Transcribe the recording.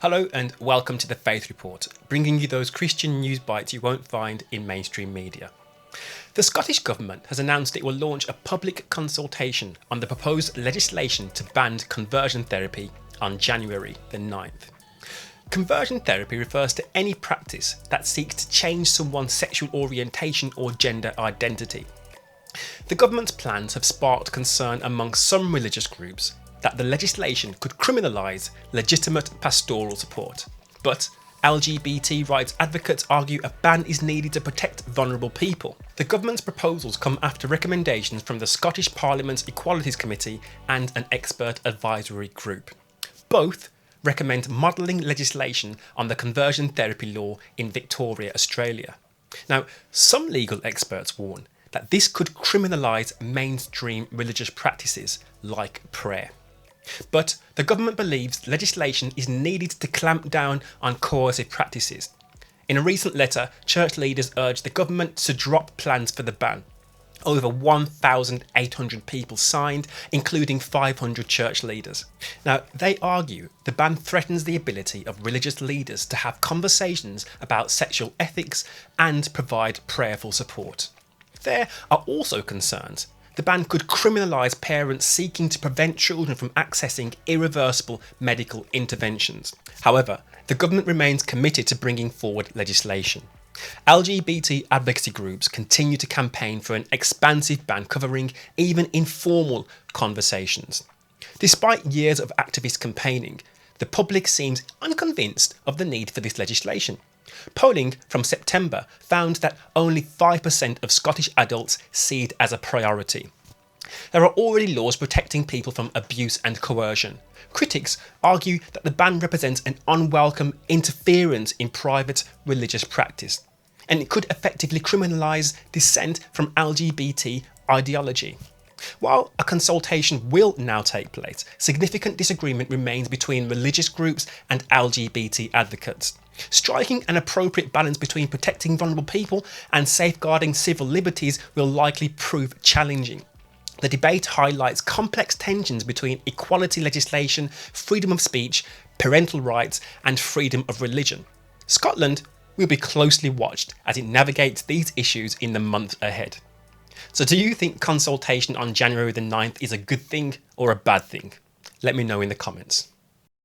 Hello and welcome to the Faith Report, bringing you those Christian news bites you won't find in mainstream media. The Scottish Government has announced it will launch a public consultation on the proposed legislation to ban conversion therapy on January the 9th. Conversion therapy refers to any practice that seeks to change someone's sexual orientation or gender identity. The government's plans have sparked concern among some religious groups that the legislation could criminalise legitimate pastoral support. But LGBT rights advocates argue a ban is needed to protect vulnerable people. The government's proposals come after recommendations from the Scottish Parliament's Equalities Committee and an expert advisory group. Both recommend modelling legislation on the conversion therapy law in Victoria, Australia. Now, some legal experts warn that this could criminalise mainstream religious practices like prayer. But the government believes legislation is needed to clamp down on coercive practices. In a recent letter, church leaders urged the government to drop plans for the ban. Over 1,800 people signed, including 500 church leaders. Now, they argue the ban threatens the ability of religious leaders to have conversations about sexual ethics and provide prayerful support. There are also concerns the ban could criminalise parents seeking to prevent children from accessing irreversible medical interventions. However, the government remains committed to bringing forward legislation. LGBT advocacy groups continue to campaign for an expansive ban covering even informal conversations. Despite years of activist campaigning, the public seems unconvinced of the need for this legislation. Polling from September found that only 5% of Scottish adults see it as a priority. There are already laws protecting people from abuse and coercion. Critics argue that the ban represents an unwelcome interference in private religious practice, and it could effectively criminalise dissent from LGBT ideology. While a consultation will now take place, significant disagreement remains between religious groups and LGBT advocates. Striking an appropriate balance between protecting vulnerable people and safeguarding civil liberties will likely prove challenging. The debate highlights complex tensions between equality legislation, freedom of speech, parental rights, and freedom of religion. Scotland will be closely watched as it navigates these issues in the months ahead. So do you think consultation on January the 9th is a good thing or a bad thing? Let me know in the comments.